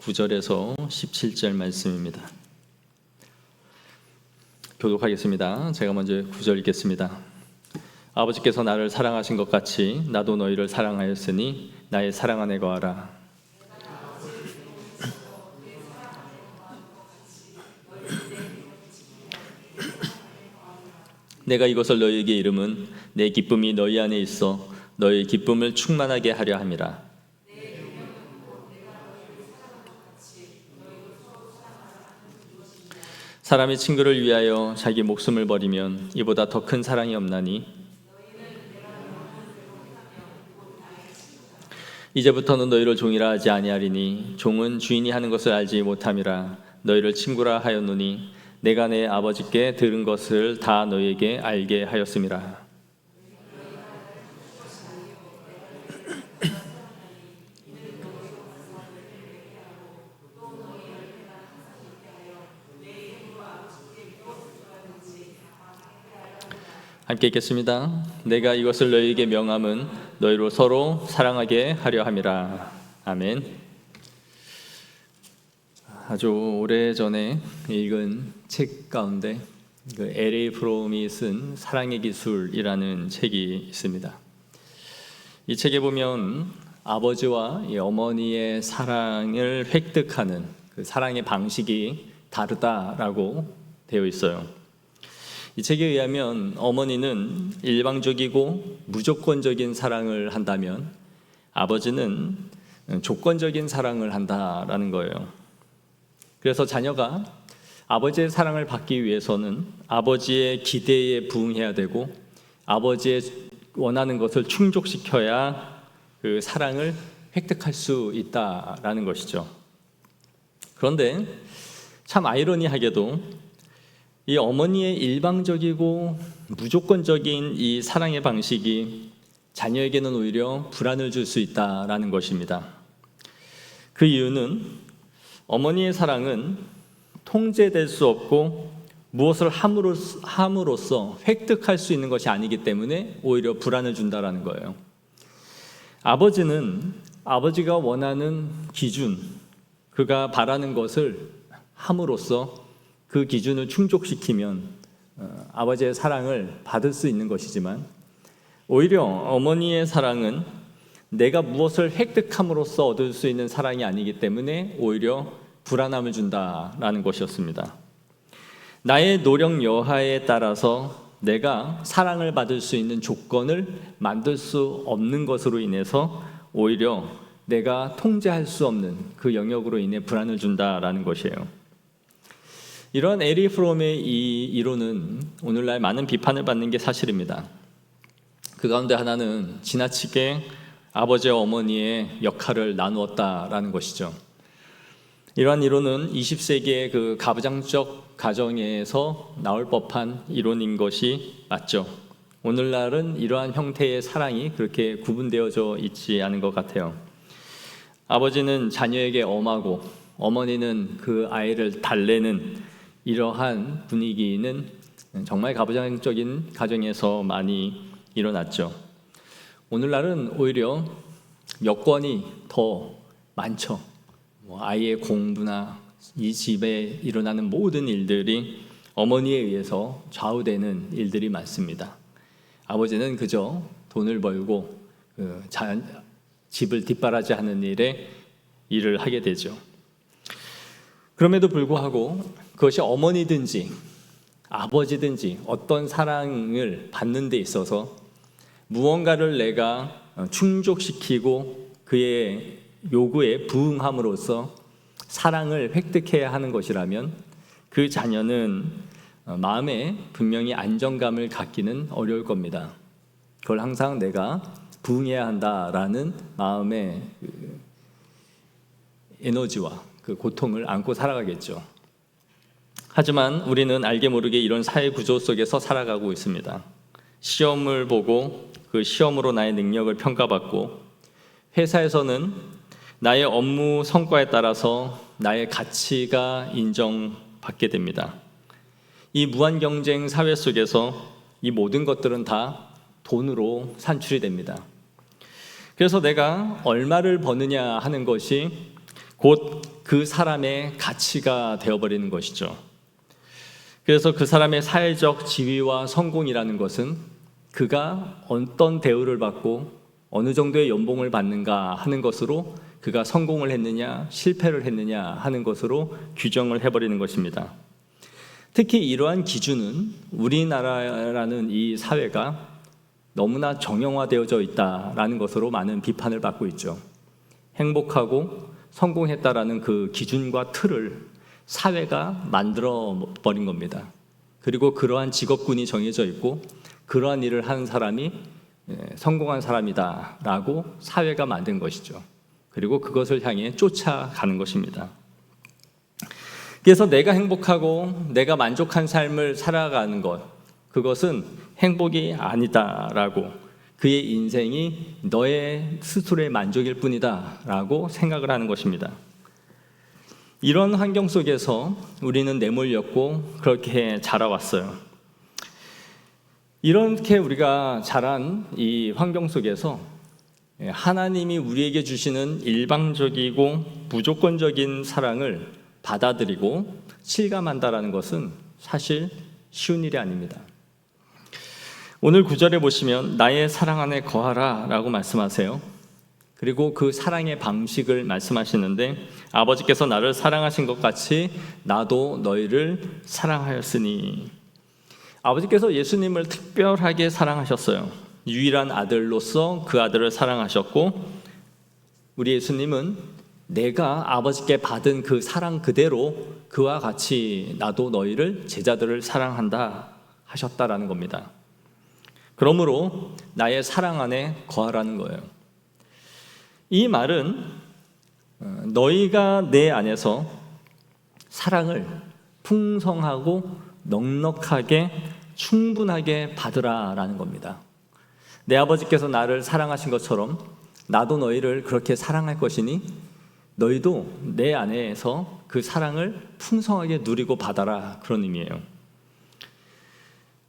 9절에서 17절 말씀입니다. 교독하겠습니다. 제가 먼저 9절 읽겠습니다. 아버지께서 나를 사랑하신 것 같이 나도 너희를 사랑하였으니 나의 사랑 안에 거하라. 내가 이것을 너희에게 이름은 내 기쁨이 너희 안에 있어 너희 기쁨을 충만하게 하려 함이라. 사람이 친구를 위하여 자기 목숨을 버리면 이보다 더 큰 사랑이 없나니 이제부터는 너희를 종이라 하지 아니하리니 종은 주인이 하는 것을 알지 못함이라. 너희를 친구라 하였노니 내가 내 아버지께 들은 것을 다 너희에게 알게 하였음이라. 함께 읽겠습니다. 내가 이것을 너희에게 명함은 너희로 서로 사랑하게 하려 함이라. 아멘. 아주 오래전에 읽은 책 가운데 L.A. 프롬이 쓴 사랑의 기술이라는 책이 있습니다. 이 책에 보면 아버지와 어머니의 사랑을 획득하는 그 사랑의 방식이 다르다라고 되어 있어요. 이 책에 의하면 어머니는 일방적이고 무조건적인 사랑을 한다면 아버지는 조건적인 사랑을 한다라는 거예요. 그래서 자녀가 아버지의 사랑을 받기 위해서는 아버지의 기대에 부응해야 되고 아버지의 원하는 것을 충족시켜야 그 사랑을 획득할 수 있다라는 것이죠. 그런데 참 아이러니하게도 이 어머니의 일방적이고 무조건적인 이 사랑의 방식이 자녀에게는 오히려 불안을 줄 수 있다라는 것입니다. 그 이유는 어머니의 사랑은 통제될 수 없고 무엇을 함으로써 획득할 수 있는 것이 아니기 때문에 오히려 불안을 준다라는 거예요. 아버지는 아버지가 원하는 기준, 그가 바라는 것을 함으로써 그 기준을 충족시키면 아버지의 사랑을 받을 수 있는 것이지만 오히려 어머니의 사랑은 내가 무엇을 획득함으로써 얻을 수 있는 사랑이 아니기 때문에 오히려 불안함을 준다라는 것이었습니다. 나의 노력 여하에 따라서 내가 사랑을 받을 수 있는 조건을 만들 수 없는 것으로 인해서 오히려 내가 통제할 수 없는 그 영역으로 인해 불안을 준다라는 것이에요. 이런 에리 프롬의 이 이론은 오늘날 많은 비판을 받는 게 사실입니다. 그 가운데 하나는 지나치게 아버지와 어머니의 역할을 나누었다라는 것이죠. 이러한 이론은 20세기의 그 가부장적 가정에서 나올 법한 이론인 것이 맞죠. 오늘날은 이러한 형태의 사랑이 그렇게 구분되어져 있지 않은 것 같아요. 아버지는 자녀에게 엄하고 어머니는 그 아이를 달래는 이러한 분위기는 정말 가부장적인 가정에서 많이 일어났죠. 오늘날은 오히려 여건이 더 많죠. 아이의 공부나 이 집에 일어나는 모든 일들이 어머니에 의해서 좌우되는 일들이 많습니다. 아버지는 그저 돈을 벌고 집을 뒷바라지하는 일을 하게 되죠. 그럼에도 불구하고 그것이 어머니든지 아버지든지 어떤 사랑을 받는 데 있어서 무언가를 내가 충족시키고 그의 요구에 부응함으로써 사랑을 획득해야 하는 것이라면 그 자녀는 마음에 분명히 안정감을 갖기는 어려울 겁니다. 그걸 항상 내가 부응해야 한다라는 마음의 에너지와 그 고통을 안고 살아가겠죠. 하지만 우리는 알게 모르게 이런 사회 구조 속에서 살아가고 있습니다. 시험을 보고 그 시험으로 나의 능력을 평가받고 회사에서는 나의 업무 성과에 따라서 나의 가치가 인정받게 됩니다. 이 무한 경쟁 사회 속에서 이 모든 것들은 다 돈으로 산출이 됩니다. 그래서 내가 얼마를 버느냐 하는 것이 곧 그 사람의 가치가 되어버리는 것이죠. 그래서 그 사람의 사회적 지위와 성공이라는 것은 그가 어떤 대우를 받고 어느 정도의 연봉을 받는가 하는 것으로, 그가 성공을 했느냐 실패를 했느냐 하는 것으로 규정을 해버리는 것입니다. 특히 이러한 기준은 우리나라라는 이 사회가 너무나 정형화되어져 있다라는 것으로 많은 비판을 받고 있죠. 행복하고 성공했다라는 그 기준과 틀을 사회가 만들어 버린 겁니다. 그리고 그러한 직업군이 정해져 있고 그러한 일을 하는 사람이 성공한 사람이다라고 사회가 만든 것이죠. 그리고 그것을 향해 쫓아가는 것입니다. 그래서 내가 행복하고 내가 만족한 삶을 살아가는 것, 그것은 행복이 아니다라고, 그의 인생이 너의 스스로의 만족일 뿐이다라고 생각을 하는 것입니다. 이런 환경 속에서 우리는 내몰렸고 그렇게 자라왔어요. 이렇게 우리가 자란 이 환경 속에서 하나님이 우리에게 주시는 일방적이고 무조건적인 사랑을 받아들이고 실감한다라는 것은 사실 쉬운 일이 아닙니다. 오늘 9절에 보시면 나의 사랑 안에 거하라 라고 말씀하세요. 그리고 그 사랑의 방식을 말씀하시는데, 아버지께서 나를 사랑하신 것 같이 나도 너희를 사랑하였으니. 아버지께서 예수님을 특별하게 사랑하셨어요. 유일한 아들로서 그 아들을 사랑하셨고, 우리 예수님은 내가 아버지께 받은 그 사랑 그대로 그와 같이 나도 너희를 제자들을 사랑한다 하셨다라는 겁니다. 그러므로 나의 사랑 안에 거하라는 거예요. 이 말은 너희가 내 안에서 사랑을 풍성하고 넉넉하게 충분하게 받으라라는 겁니다. 내 아버지께서 나를 사랑하신 것처럼 나도 너희를 그렇게 사랑할 것이니 너희도 내 안에서 그 사랑을 풍성하게 누리고 받아라, 그런 의미예요.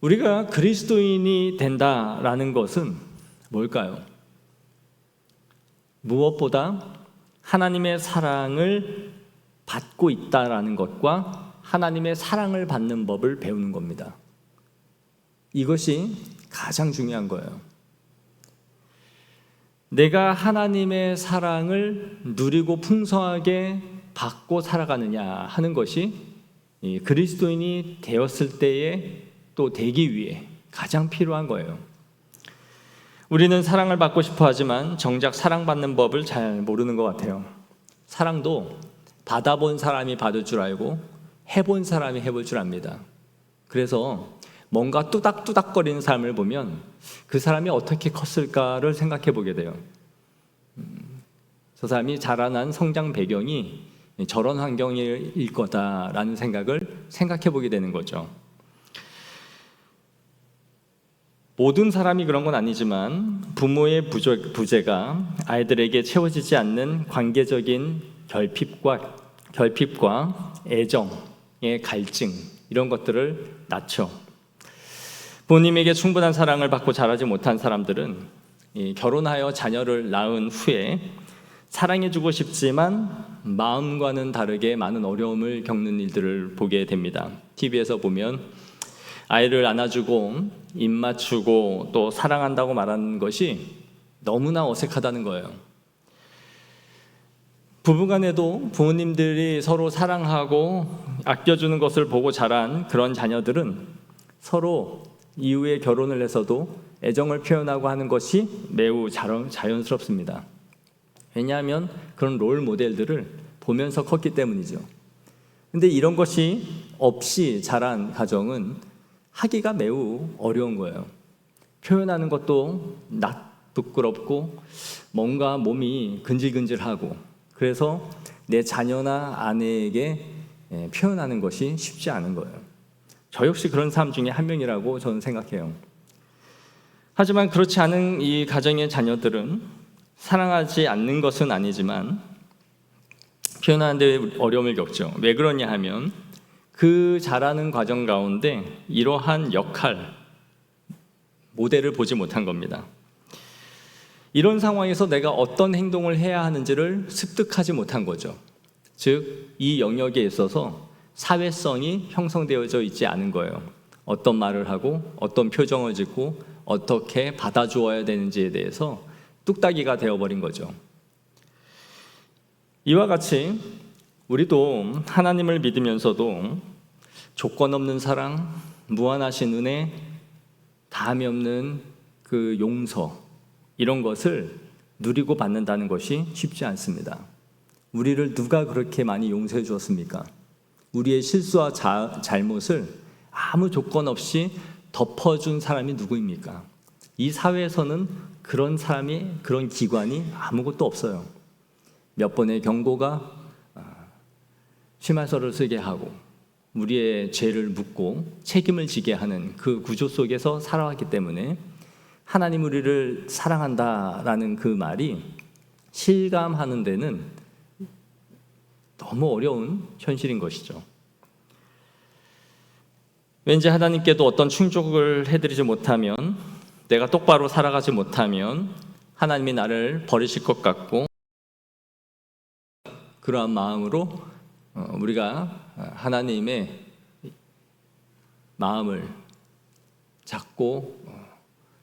우리가 그리스도인이 된다라는 것은 뭘까요? 무엇보다 하나님의 사랑을 받고 있다라는 것과 하나님의 사랑을 받는 법을 배우는 겁니다. 이것이 가장 중요한 거예요. 내가 하나님의 사랑을 누리고 풍성하게 받고 살아가느냐 하는 것이 그리스도인이 되었을 때에 또 되기 위해 가장 필요한 거예요. 우리는 사랑을 받고 싶어 하지만 정작 사랑받는 법을 잘 모르는 것 같아요. 사랑도 받아본 사람이 받을 줄 알고 해본 사람이 해볼 줄 압니다. 그래서 뭔가 뚜닥뚜닥거리는 사람을 보면 그 사람이 어떻게 컸을까를 생각해 보게 돼요. 저 사람이 자라난 성장 배경이 저런 환경일 거다라는 생각을 생각해 보게 되는 거죠. 모든 사람이 그런 건 아니지만 부모의 부재가 아이들에게 채워지지 않는 관계적인 결핍과 애정의 갈증, 이런 것들을 낳죠. 부모님에게 충분한 사랑을 받고 자라지 못한 사람들은 결혼하여 자녀를 낳은 후에 사랑해주고 싶지만 마음과는 다르게 많은 어려움을 겪는 일들을 보게 됩니다. TV에서 보면 아이를 안아주고 입 맞추고 또 사랑한다고 말하는 것이 너무나 어색하다는 거예요. 부부간에도 부모님들이 서로 사랑하고 아껴주는 것을 보고 자란 그런 자녀들은 서로 이후에 결혼을 해서도 애정을 표현하고 하는 것이 매우 자연스럽습니다. 왜냐하면 그런 롤 모델들을 보면서 컸기 때문이죠. 근데 이런 것이 없이 자란 가정은 하기가 매우 어려운 거예요. 표현하는 것도 부끄럽고 뭔가 몸이 근질근질하고, 그래서 내 자녀나 아내에게 표현하는 것이 쉽지 않은 거예요. 저 역시 그런 사람 중에 한 명이라고 저는 생각해요. 하지만 그렇지 않은 이 가정의 자녀들은 사랑하지 않는 것은 아니지만 표현하는 데 어려움을 겪죠. 왜 그러냐 하면 그 자라는 과정 가운데 이러한 역할, 모델을 보지 못한 겁니다. 이런 상황에서 내가 어떤 행동을 해야 하는지를 습득하지 못한 거죠. 즉, 이 영역에 있어서 사회성이 형성되어져 있지 않은 거예요. 어떤 말을 하고 어떤 표정을 짓고 어떻게 받아주어야 되는지에 대해서 뚝딱이가 되어버린 거죠. 이와 같이 우리도 하나님을 믿으면서도 조건 없는 사랑, 무한하신 은혜, 다함이 없는 그 용서, 이런 것을 누리고 받는다는 것이 쉽지 않습니다. 우리를 누가 그렇게 많이 용서해 주었습니까? 우리의 실수와 잘못을 아무 조건 없이 덮어준 사람이 누구입니까? 이 사회에서는 그런 사람이, 그런 기관이 아무것도 없어요. 몇 번의 경고가 심할서를 쓰게 하고 우리의 죄를 묻고 책임을 지게 하는 그 구조 속에서 살아왔기 때문에 하나님 우리를 사랑한다라는 그 말이 실감하는 데는 너무 어려운 현실인 것이죠. 왠지 하나님께도 어떤 충족을 해드리지 못하면, 내가 똑바로 살아가지 못하면 하나님이 나를 버리실 것 같고, 그러한 마음으로 우리가 하나님의 마음을 잡고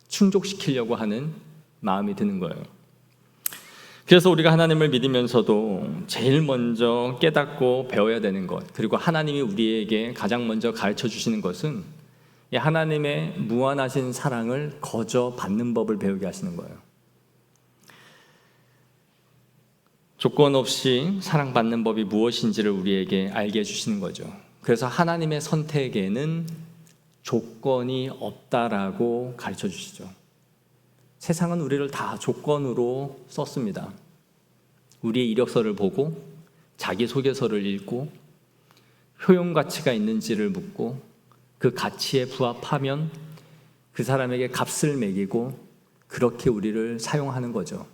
충족시키려고 하는 마음이 드는 거예요. 그래서 우리가 하나님을 믿으면서도 제일 먼저 깨닫고 배워야 되는 것, 그리고 하나님이 우리에게 가장 먼저 가르쳐 주시는 것은 하나님의 무한하신 사랑을 거저 받는 법을 배우게 하시는 거예요. 조건 없이 사랑받는 법이 무엇인지를 우리에게 알게 해주시는 거죠. 그래서 하나님의 선택에는 조건이 없다라고 가르쳐 주시죠. 세상은 우리를 다 조건으로 썼습니다. 우리의 이력서를 보고 자기소개서를 읽고 효용 가치가 있는지를 묻고 그 가치에 부합하면 그 사람에게 값을 매기고 그렇게 우리를 사용하는 거죠.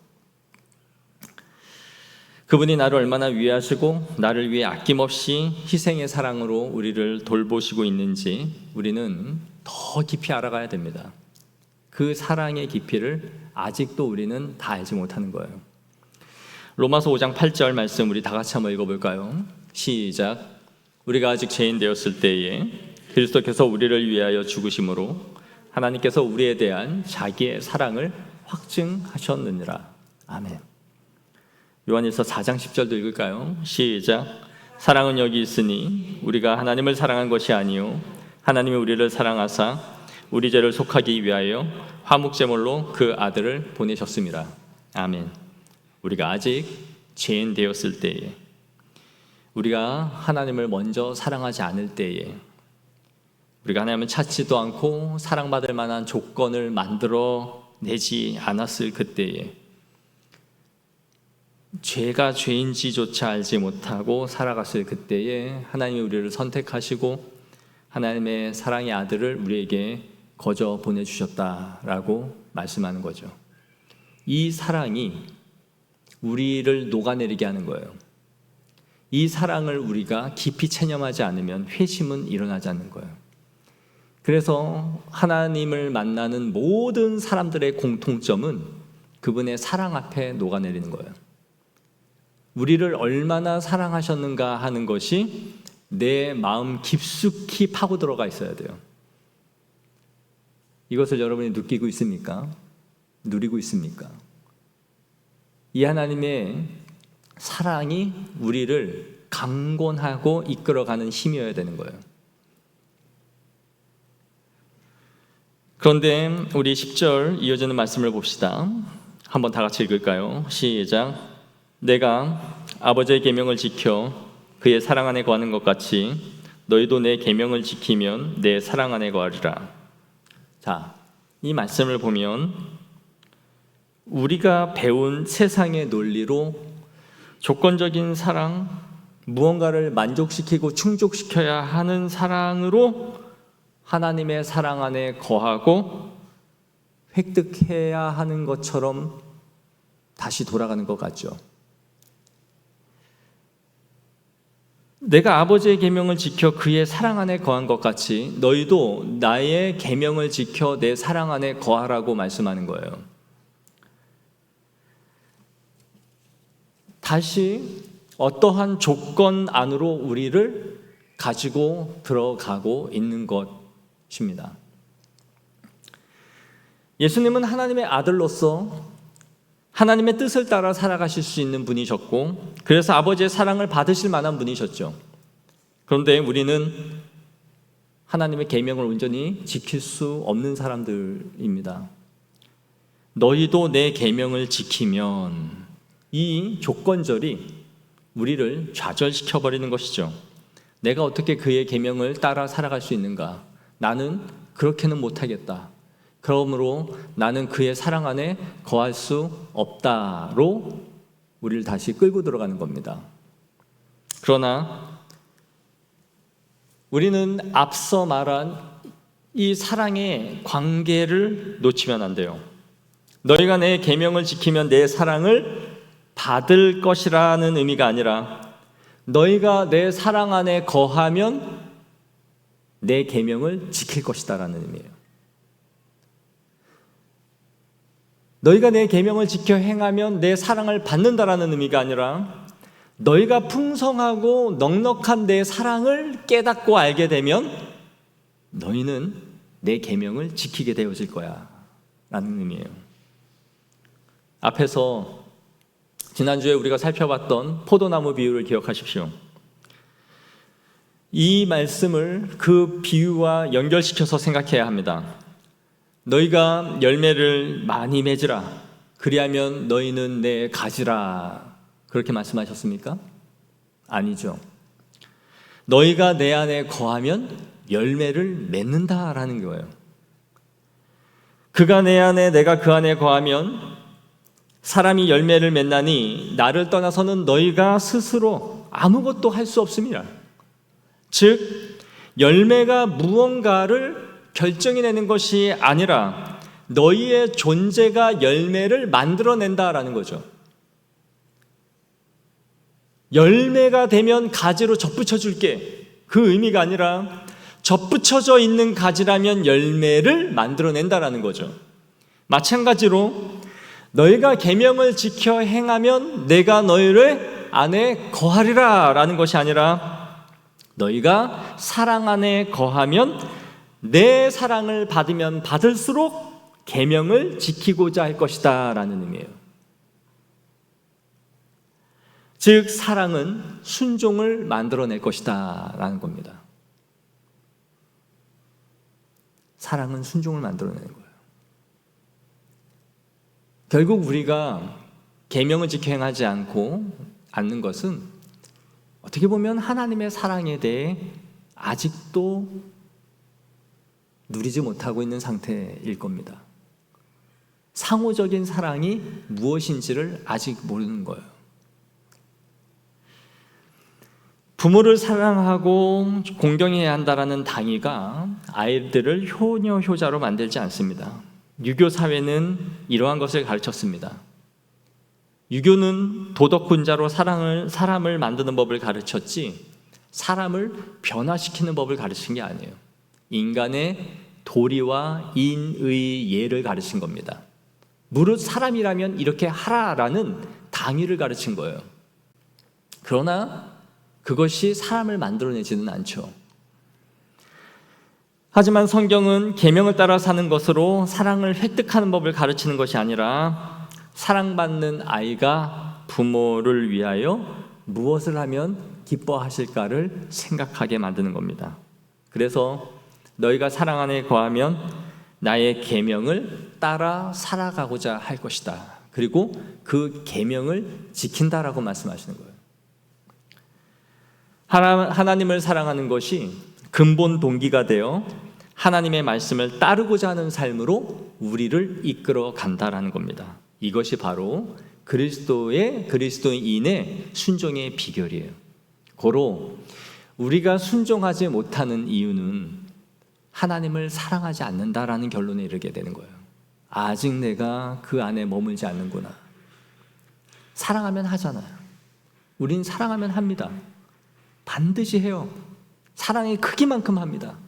그분이 나를 얼마나 위하시고 나를 위해 아낌없이 희생의 사랑으로 우리를 돌보시고 있는지 우리는 더 깊이 알아가야 됩니다. 그 사랑의 깊이를 아직도 우리는 다 알지 못하는 거예요. 로마서 5장 8절 말씀 우리 다 같이 한번 읽어볼까요? 시작. 우리가 아직 죄인 되었을 때에 그리스도께서 우리를 위하여 죽으심으로 하나님께서 우리에 대한 자기의 사랑을 확증하셨느니라. 아멘. 요한일서 4장 10절도 읽을까요? 시작. 사랑은 여기 있으니 우리가 하나님을 사랑한 것이 아니요 하나님이 우리를 사랑하사 우리 죄를 속하기 위하여 화목제물로 그 아들을 보내셨습니다. 아멘. 우리가 아직 죄인 되었을 때에, 우리가 하나님을 먼저 사랑하지 않을 때에, 우리가 하나님을 찾지도 않고 사랑받을 만한 조건을 만들어 내지 않았을 그때에, 죄가 죄인지조차 알지 못하고 살아갔을 그때에 하나님이 우리를 선택하시고 하나님의 사랑의 아들을 우리에게 거저 보내주셨다라고 말씀하는 거죠. 이 사랑이 우리를 녹아내리게 하는 거예요. 이 사랑을 우리가 깊이 체념하지 않으면 회심은 일어나지 않는 거예요. 그래서 하나님을 만나는 모든 사람들의 공통점은 그분의 사랑 앞에 녹아내리는 거예요. 우리를 얼마나 사랑하셨는가 하는 것이 내 마음 깊숙이 파고 들어가 있어야 돼요. 이것을 여러분이 느끼고 있습니까? 누리고 있습니까? 이 하나님의 사랑이 우리를 강권하고 이끌어가는 힘이어야 되는 거예요. 그런데 우리 10절 이어지는 말씀을 봅시다. 한번 다 같이 읽을까요? 시작. 내가 아버지의 계명을 지켜 그의 사랑 안에 거하는 것 같이 너희도 내 계명을 지키면 내 사랑 안에 거하리라. 자, 이 말씀을 보면 우리가 배운 세상의 논리로 조건적인 사랑, 무언가를 만족시키고 충족시켜야 하는 사랑으로 하나님의 사랑 안에 거하고 획득해야 하는 것처럼 다시 돌아가는 것 같죠. 내가 아버지의 계명을 지켜 그의 사랑 안에 거한 것 같이 너희도 나의 계명을 지켜 내 사랑 안에 거하라고 말씀하는 거예요. 다시 어떠한 조건 안으로 우리를 가지고 들어가고 있는 것입니다. 예수님은 하나님의 아들로서 하나님의 뜻을 따라 살아가실 수 있는 분이셨고, 그래서 아버지의 사랑을 받으실 만한 분이셨죠. 그런데 우리는 하나님의 계명을 온전히 지킬 수 없는 사람들입니다. 너희도 내 계명을 지키면, 이 조건절이 우리를 좌절시켜버리는 것이죠. 내가 어떻게 그의 계명을 따라 살아갈 수 있는가? 나는 그렇게는 못하겠다. 그러므로 나는 그의 사랑 안에 거할 수 없다로 우리를 다시 끌고 들어가는 겁니다. 그러나 우리는 앞서 말한 이 사랑의 관계를 놓치면 안 돼요. 너희가 내 계명을 지키면 내 사랑을 받을 것이라는 의미가 아니라, 너희가 내 사랑 안에 거하면 내 계명을 지킬 것이다라는 의미예요. 너희가 내 계명을 지켜 행하면 내 사랑을 받는다라는 의미가 아니라, 너희가 풍성하고 넉넉한 내 사랑을 깨닫고 알게 되면 너희는 내 계명을 지키게 되어질 거야 라는 의미예요. 앞에서 지난주에 우리가 살펴봤던 포도나무 비유를 기억하십시오. 이 말씀을 그 비유와 연결시켜서 생각해야 합니다. 너희가 열매를 많이 맺으라, 그리하면 너희는 내 가지라, 그렇게 말씀하셨습니까? 아니죠. 너희가 내 안에 거하면 열매를 맺는다라는 거예요. 그가 내 안에 내가 그 안에 거하면 사람이 열매를 맺나니 나를 떠나서는 너희가 스스로 아무것도 할 수 없습니다. 즉 열매가 무언가를 결정해내는 것이 아니라 너희의 존재가 열매를 만들어낸다라는 거죠. 열매가 되면 가지로 접붙여 줄게, 그 의미가 아니라 접붙여져 있는 가지라면 열매를 만들어낸다라는 거죠. 마찬가지로 너희가 계명을 지켜 행하면 내가 너희를 안에 거하리라 라는 것이 아니라, 너희가 사랑 안에 거하면 내 사랑을 받으면 받을수록 계명을 지키고자 할 것이다 라는 의미예요. 즉 사랑은 순종을 만들어낼 것이다 라는 겁니다. 사랑은 순종을 만들어내는 거예요. 결국 우리가 계명을 지켜 행하지 않는 것은 어떻게 보면 하나님의 사랑에 대해 아직도 누리지 못하고 있는 상태일 겁니다. 상호적인 사랑이 무엇인지를 아직 모르는 거예요. 부모를 사랑하고 공경해야 한다라는 당위가 아이들을 효녀 효자로 만들지 않습니다. 유교 사회는 이러한 것을 가르쳤습니다. 유교는 도덕군자로 사람을 만드는 법을 가르쳤지 사람을 변화시키는 법을 가르친 게 아니에요. 인간의 도리와 인의 예를 가르친 겁니다. 무릇 사람이라면 이렇게 하라라는 당위를 가르친 거예요. 그러나 그것이 사람을 만들어내지는 않죠. 하지만 성경은 계명을 따라 사는 것으로 사랑을 획득하는 법을 가르치는 것이 아니라, 사랑받는 아이가 부모를 위하여 무엇을 하면 기뻐하실까를 생각하게 만드는 겁니다. 그래서 너희가 사랑 안에 거하면 나의 계명을 따라 살아가고자 할 것이다. 그리고 그 계명을 지킨다라고 말씀하시는 거예요. 하나님을 사랑하는 것이 근본 동기가 되어 하나님의 말씀을 따르고자 하는 삶으로 우리를 이끌어 간다라는 겁니다. 이것이 바로 그리스도인의 순종의 비결이에요. 고로 우리가 순종하지 못하는 이유는 하나님을 사랑하지 않는다라는 결론에 이르게 되는 거예요. 아직 내가 그 안에 머물지 않는구나. 사랑하면 하잖아요. 우린 사랑하면 합니다. 반드시 해요. 사랑의 크기만큼 합니다.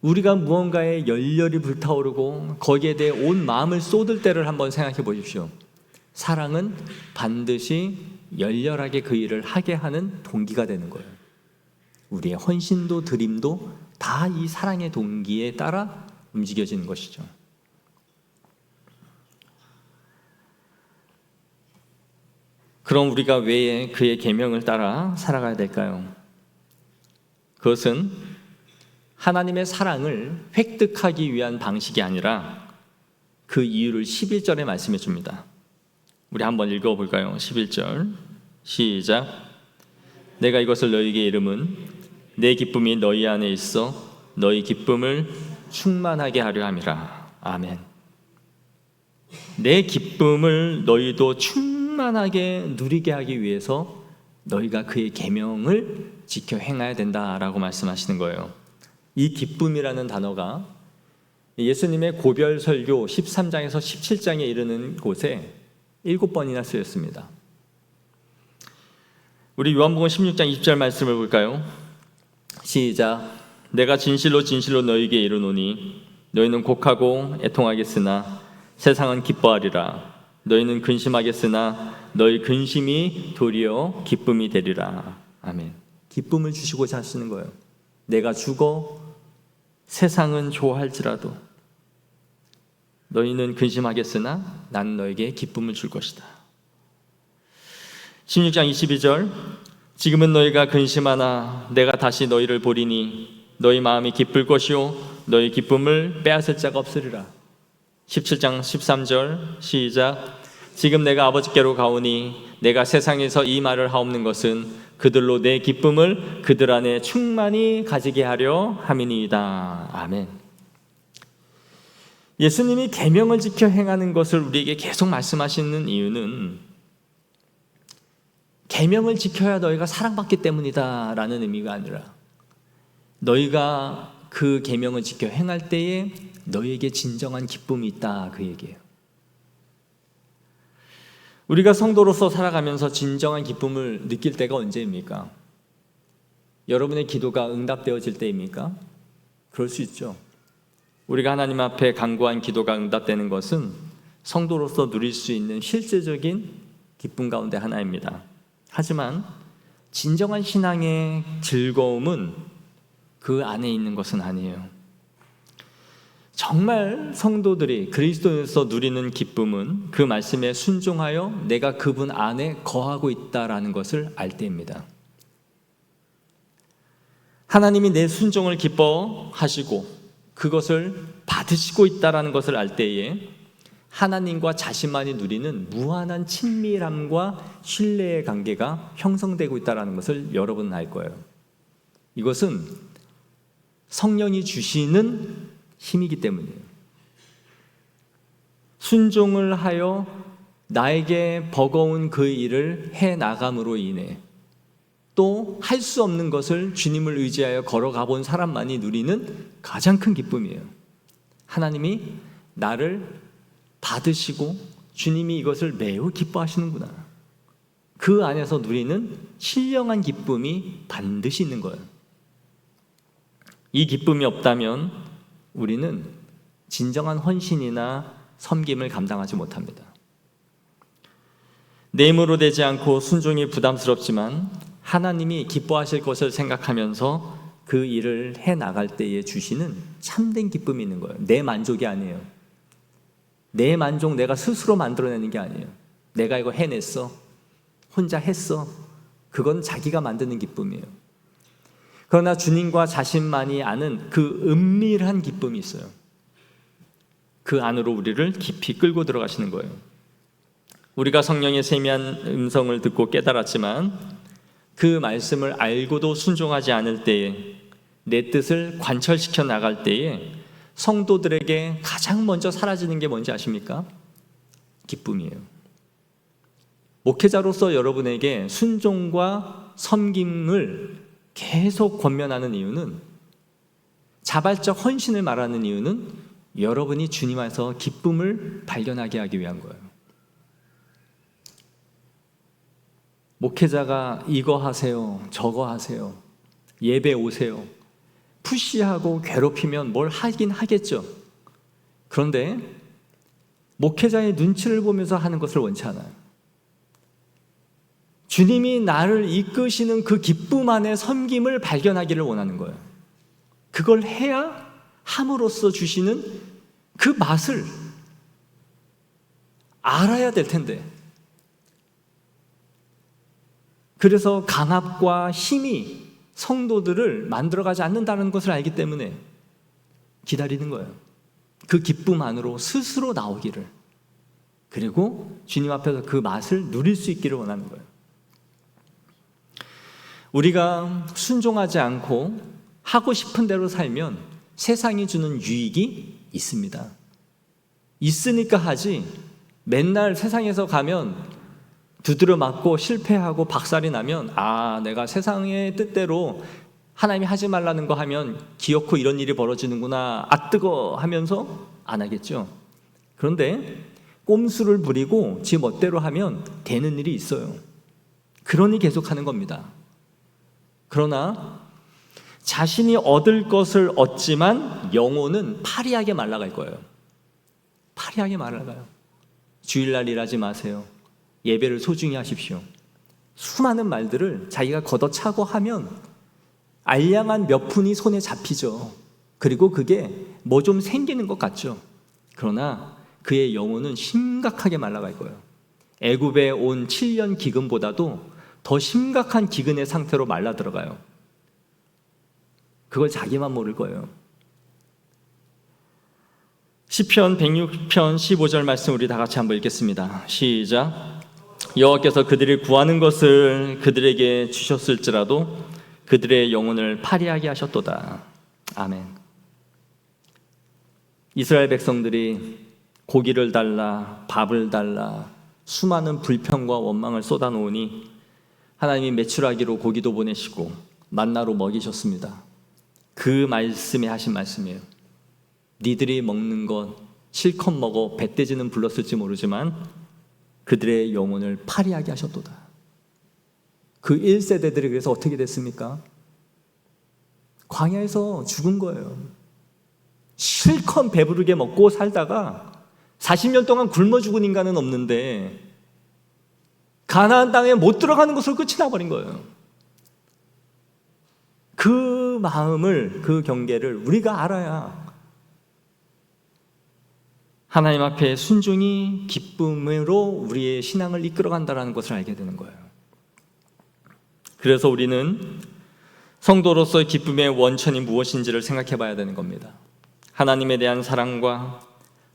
우리가 무언가에 열렬히 불타오르고 거기에 대해 온 마음을 쏟을 때를 한번 생각해 보십시오. 사랑은 반드시 열렬하게 그 일을 하게 하는 동기가 되는 거예요. 우리의 헌신도 드림도 다 이 사랑의 동기에 따라 움직여지는 것이죠. 그럼 우리가 왜 그의 계명을 따라 살아가야 될까요? 그것은 하나님의 사랑을 획득하기 위한 방식이 아니라 그 이유를 11절에 말씀해 줍니다. 우리 한번 읽어볼까요? 11절 시작. 내가 이것을 너희에게 이름은 내 기쁨이 너희 안에 있어 너희 기쁨을 충만하게 하려 함이라. 아멘. 내 기쁨을 너희도 충만하게 누리게 하기 위해서 너희가 그의 계명을 지켜 행해야 된다라고 말씀하시는 거예요. 이 기쁨이라는 단어가 예수님의 고별 설교 13장에서 17장에 이르는 곳에 7번이나 쓰였습니다. 우리 요한복음 16장 20절 말씀을 볼까요? 시작. 내가 진실로 진실로 너희에게 이르노니 너희는 곡하고 애통하겠으나 세상은 기뻐하리라. 너희는 근심하겠으나 너희 근심이 도리어 기쁨이 되리라. 아멘. 기쁨을 주시고자 하시는 거예요. 내가 죽어 세상은 좋아할지라도 너희는 근심하겠으나 나는 너에게 기쁨을 줄 것이다. 16장 22절 지금은 너희가 근심하나 내가 다시 너희를 보리니 너희 마음이 기쁠 것이요 너희 기쁨을 빼앗을 자가 없으리라. 17장 13절 시작. 지금 내가 아버지께로 가오니 내가 세상에서 이 말을 하옵는 것은 그들로 내 기쁨을 그들 안에 충만히 가지게 하려 함이니이다. 아멘. 예수님이 계명을 지켜 행하는 것을 우리에게 계속 말씀하시는 이유는 계명을 지켜야 너희가 사랑받기 때문이다 라는 의미가 아니라 너희가 그 계명을 지켜 행할 때에 너희에게 진정한 기쁨이 있다 그 얘기예요. 우리가 성도로서 살아가면서 진정한 기쁨을 느낄 때가 언제입니까? 여러분의 기도가 응답되어질 때입니까? 그럴 수 있죠. 우리가 하나님 앞에 간구한 기도가 응답되는 것은 성도로서 누릴 수 있는 실제적인 기쁨 가운데 하나입니다. 하지만 진정한 신앙의 즐거움은 그 안에 있는 것은 아니에요. 정말 성도들이 그리스도인으로서 누리는 기쁨은 그 말씀에 순종하여 내가 그분 안에 거하고 있다라는 것을 알 때입니다. 하나님이 내 순종을 기뻐하시고 그것을 받으시고 있다라는 것을 알 때에 하나님과 자신만이 누리는 무한한 친밀함과 신뢰의 관계가 형성되고 있다는 것을 여러분은 알 거예요. 이것은 성령이 주시는 힘이기 때문이에요. 순종을 하여 나에게 버거운 그 일을 해나감으로 인해 또 할 수 없는 것을 주님을 의지하여 걸어가 본 사람만이 누리는 가장 큰 기쁨이에요. 하나님이 나를 받으시고 주님이 이것을 매우 기뻐하시는구나. 그 안에서 누리는 신령한 기쁨이 반드시 있는 거예요. 이 기쁨이 없다면 우리는 진정한 헌신이나 섬김을 감당하지 못합니다. 내 힘으로 되지 않고 순종이 부담스럽지만 하나님이 기뻐하실 것을 생각하면서 그 일을 해나갈 때에 주시는 참된 기쁨이 있는 거예요. 내 만족이 아니에요. 내 만족 내가 스스로 만들어내는 게 아니에요. 내가 이거 해냈어. 혼자 했어. 그건 자기가 만드는 기쁨이에요. 그러나 주님과 자신만이 아는 그 은밀한 기쁨이 있어요. 그 안으로 우리를 깊이 끌고 들어가시는 거예요. 우리가 성령의 세미한 음성을 듣고 깨달았지만 그 말씀을 알고도 순종하지 않을 때에 내 뜻을 관철시켜 나갈 때에 성도들에게 가장 먼저 사라지는 게 뭔지 아십니까? 기쁨이에요. 목회자로서 여러분에게 순종과 섬김을 계속 권면하는 이유는, 자발적 헌신을 말하는 이유는 여러분이 주님 안에서 기쁨을 발견하게 하기 위한 거예요. 목회자가 이거 하세요, 저거 하세요, 예배 오세요, 푸시하고 괴롭히면 뭘 하긴 하겠죠. 그런데 목회자의 눈치를 보면서 하는 것을 원치 않아요. 주님이 나를 이끄시는 그 기쁨 안에 섬김을 발견하기를 원하는 거예요. 그걸 해야 함으로써 주시는 그 맛을 알아야 될 텐데, 그래서 강압과 힘이 성도들을 만들어가지 않는다는 것을 알기 때문에 기다리는 거예요. 그 기쁨 안으로 스스로 나오기를, 그리고 주님 앞에서 그 맛을 누릴 수 있기를 원하는 거예요. 우리가 순종하지 않고 하고 싶은 대로 살면 세상이 주는 유익이 있습니다. 있으니까 하지, 맨날 세상에서 가면 두드려 맞고 실패하고 박살이 나면 내가 세상의 뜻대로 하나님이 하지 말라는 거 하면 기어코 이런 일이 벌어지는구나, 뜨거 하면서 안 하겠죠. 그런데 꼼수를 부리고 지 멋대로 하면 되는 일이 있어요. 그러니 계속하는 겁니다. 그러나 자신이 얻을 것을 얻지만 영혼은 파리하게 말라갈 거예요. 파리하게 말라가요. 주일날 일하지 마세요. 예배를 소중히 하십시오. 수많은 말들을 자기가 걷어차고 하면 알량한 몇 푼이 손에 잡히죠. 그리고 그게 뭐 좀 생기는 것 같죠. 그러나 그의 영혼은 심각하게 말라갈 거예요. 애굽에 온 7년 기근보다도 더 심각한 기근의 상태로 말라 들어가요. 그걸 자기만 모를 거예요. 시편 106편 15절 말씀 우리 다 같이 한번 읽겠습니다. 시작. 여호와께서 그들이 구하는 것을 그들에게 주셨을지라도 그들의 영혼을 파리하게 하셨도다. 아멘. 이스라엘 백성들이 고기를 달라, 밥을 달라, 수많은 불평과 원망을 쏟아놓으니 하나님이 메추라기로 고기도 보내시고 만나로 먹이셨습니다. 그 말씀에 하신 말씀이에요. 니들이 먹는 것 실컷 먹어 배돼지는 불렀을지 모르지만 그들의 영혼을 파리하게 하셨도다. 그 1세대들이 그래서 어떻게 됐습니까? 광야에서 죽은 거예요. 실컷 배부르게 먹고 살다가 40년 동안 굶어 죽은 인간은 없는데 가나안 땅에 못 들어가는 것으로 끝이 나버린 거예요. 그 마음을, 그 경계를 우리가 알아야 하나님 앞에 순종이 기쁨으로 우리의 신앙을 이끌어간다는 것을 알게 되는 거예요. 그래서 우리는 성도로서의 기쁨의 원천이 무엇인지를 생각해 봐야 되는 겁니다. 하나님에 대한 사랑과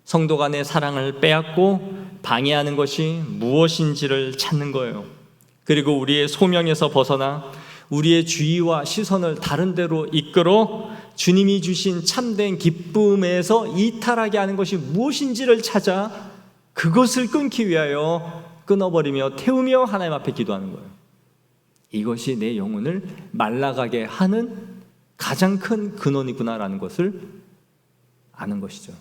성도 간의 사랑을 빼앗고 방해하는 것이 무엇인지를 찾는 거예요. 그리고 우리의 소명에서 벗어나 우리의 주의와 시선을 다른 데로 이끌어 주님이 주신 참된 기쁨에서 이탈하게 하는 것이 무엇인지를 찾아 그것을 끊기 위하여 끊어버리며 태우며 하나님 앞에 기도하는 거예요. 이것이 내 영혼을 말라가게 하는 가장 큰 근원이구나라는 것을 아는 것이죠.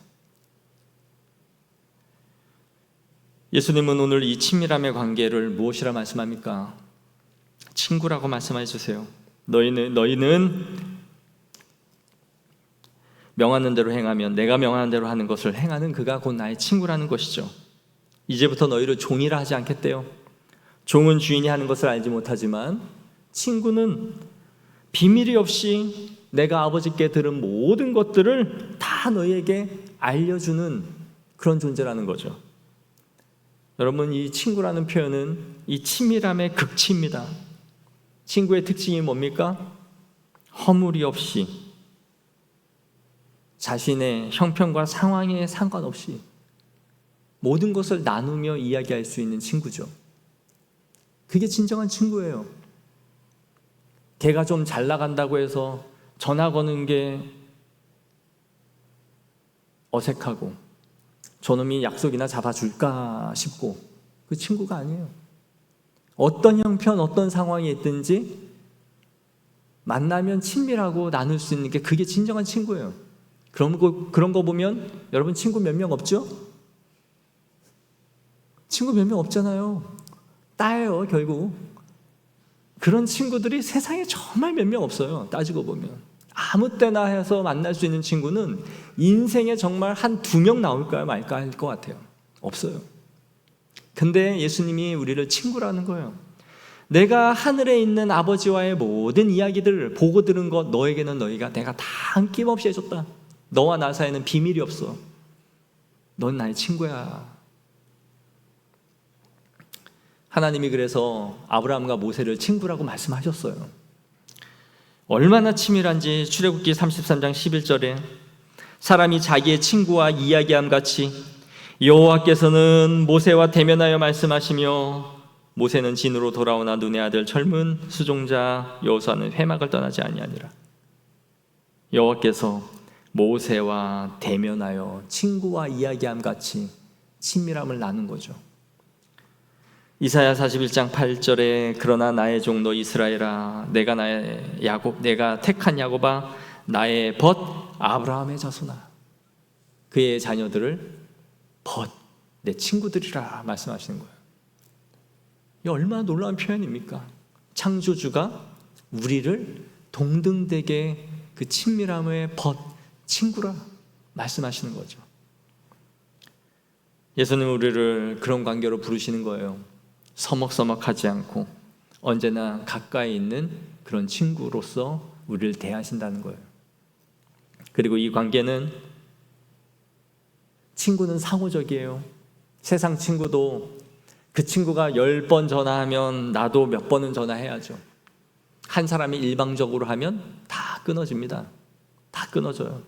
예수님은 오늘 이 친밀함의 관계를 무엇이라 말씀합니까? 친구라고 말씀해 주세요. 너희는 명하는 대로 행하면 내가 명하는 대로 하는 것을 행하는 그가 곧 나의 친구라는 것이죠. 이제부터 너희를 종이라 하지 않겠대요. 종은 주인이 하는 것을 알지 못하지만 친구는 비밀이 없이 내가 아버지께 들은 모든 것들을 다 너희에게 알려주는 그런 존재라는 거죠. 여러분, 이 친구라는 표현은 이 친밀함의 극치입니다. 친구의 특징이 뭡니까? 허물이 없이 자신의 형편과 상황에 상관없이 모든 것을 나누며 이야기할 수 있는 친구죠. 그게 진정한 친구예요. 걔가 좀 잘 나간다고 해서 전화 거는 게 어색하고 저놈이 약속이나 잡아줄까 싶고 그 친구가 아니에요. 어떤 형편, 어떤 상황이 있든지 만나면 친밀하고 나눌 수 있는 게 그게 진정한 친구예요. 그런 거 보면 여러분 친구 몇 명 없죠? 친구 몇 명 없잖아요. 따예요, 결국. 그런 친구들이 세상에 정말 몇 명 없어요. 따지고 보면. 아무 때나 해서 만날 수 있는 친구는 인생에 정말 한 2명 나올까요 말까 할 것 같아요. 없어요. 근데 예수님이 우리를 친구라는 거예요. 내가 하늘에 있는 아버지와의 모든 이야기들을 보고 들은 것 너에게는 내가 다 한낌없이 해줬다. 너와 나 사이에는 비밀이 없어. 넌 나의 친구야. 하나님이 그래서 아브라함과 모세를 친구라고 말씀하셨어요. 얼마나 치밀한지 출애굽기 33장 11절에 사람이 자기의 친구와 이야기함 같이 여호와께서는 모세와 대면하여 말씀하시며 모세는 진으로 돌아오나 눈의 아들 젊은 수종자 여호수아는 회막을 떠나지 아니하니라. 여호와께서 모세와 대면하여 친구와 이야기함 같이 친밀함을 나눈 거죠. 이사야 41장 8절에 그러나 나의 종 너 이스라엘아 내가 택한 야곱아 나의 벗 아브라함의 자손아 그의 자녀들을 벗 내 친구들이라 말씀하시는 거예요. 이 얼마나 놀라운 표현입니까? 창조주가 우리를 동등되게 그 친밀함의 벗 친구라 말씀하시는 거죠. 예수님 우리를 그런 관계로 부르시는 거예요. 서먹서먹하지 않고 언제나 가까이 있는 그런 친구로서 우리를 대하신다는 거예요. 그리고 이 관계는 친구는 상호적이에요. 세상 친구도 그 친구가 10번 전화하면 나도 몇 번은 전화해야죠. 한 사람이 일방적으로 하면 다 끊어집니다. 다 끊어져요.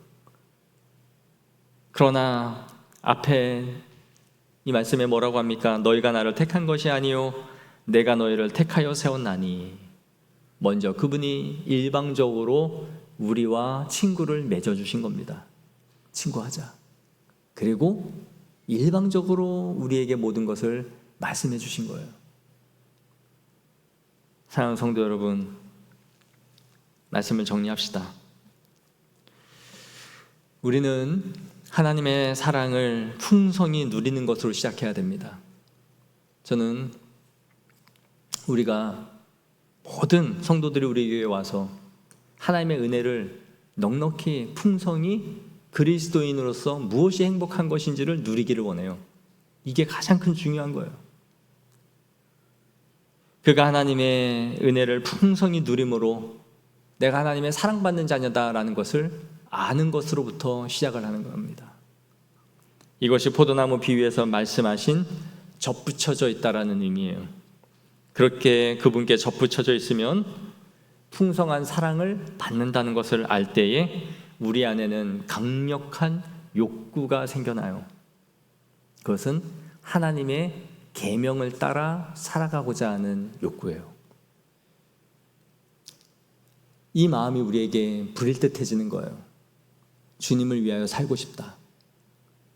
그러나 앞에 이 말씀에 뭐라고 합니까? 너희가 나를 택한 것이 아니요 내가 너희를 택하여 세웠나니. 먼저 그분이 일방적으로 우리와 친구를 맺어주신 겁니다. 친구하자. 그리고 일방적으로 우리에게 모든 것을 말씀해 주신 거예요. 사랑하는 성도 여러분, 말씀을 정리합시다. 우리는 하나님의 사랑을 풍성히 누리는 것으로 시작해야 됩니다. 저는 우리가 모든 성도들이 우리 교회에 와서 하나님의 은혜를 넉넉히 풍성히 그리스도인으로서 무엇이 행복한 것인지를 누리기를 원해요. 이게 가장 큰 중요한 거예요. 그가 하나님의 은혜를 풍성히 누림으로 내가 하나님의 사랑받는 자녀다라는 것을 아는 것으로부터 시작을 하는 겁니다. 이것이 포도나무 비유에서 말씀하신 접붙여져 있다라는 의미예요. 그렇게 그분께 접붙여져 있으면 풍성한 사랑을 받는다는 것을 알 때에 우리 안에는 강력한 욕구가 생겨나요. 그것은 하나님의 계명을 따라 살아가고자 하는 욕구예요. 이 마음이 우리에게 불일듯해지는 거예요. 주님을 위하여 살고 싶다.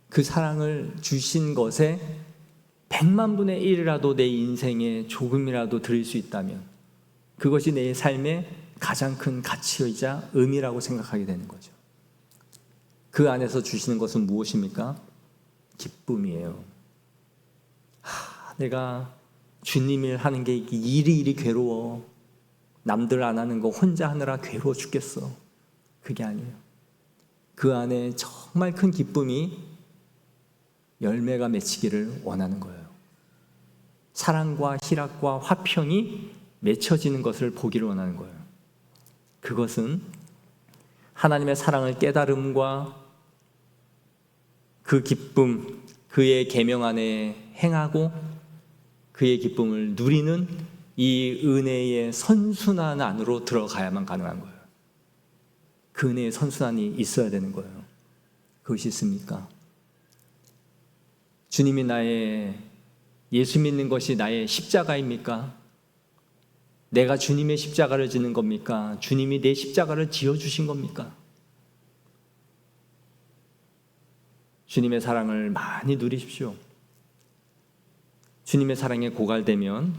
그 사랑을 주신 것에 100만 분의 1이라도 내 인생에 조금이라도 드릴 수 있다면 그것이 내 삶의 가장 큰 가치이자 의미라고 생각하게 되는 거죠. 그 안에서 주시는 것은 무엇입니까? 기쁨이에요. 내가 주님 일 하는 게 일이 괴로워. 남들 안 하는 거 혼자 하느라 괴로워 죽겠어. 그게 아니에요. 그 안에 정말 큰 기쁨이 열매가 맺히기를 원하는 거예요. 사랑과 희락과 화평이 맺혀지는 것을 보기를 원하는 거예요. 그것은 하나님의 사랑을 깨달음과 그 기쁨, 그의 계명 안에 행하고 그의 기쁨을 누리는 이 은혜의 선순환 안으로 들어가야만 가능한 거예요. 그 은혜의 선순환이 있어야 되는 거예요. 그것이 있습니까? 주님이 예수 믿는 것이 나의 십자가입니까? 내가 주님의 십자가를 지는 겁니까? 주님이 내 십자가를 지어주신 겁니까? 주님의 사랑을 많이 누리십시오. 주님의 사랑에 고갈되면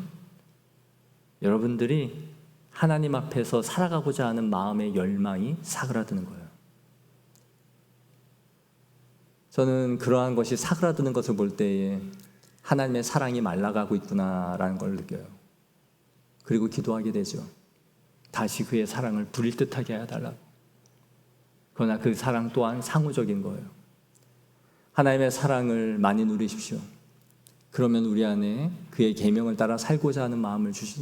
여러분들이 하나님 앞에서 살아가고자 하는 마음의 열망이 사그라드는 거예요. 저는 그러한 것이 사그라드는 것을 볼 때에 하나님의 사랑이 말라가고 있구나라는 걸 느껴요. 그리고 기도하게 되죠. 다시 그의 사랑을 부릴 듯하게 해달라고. 그러나 그 사랑 또한 상호적인 거예요. 하나님의 사랑을 많이 누리십시오. 그러면 우리 안에 그의 계명을 따라 살고자 하는 마음을 주시는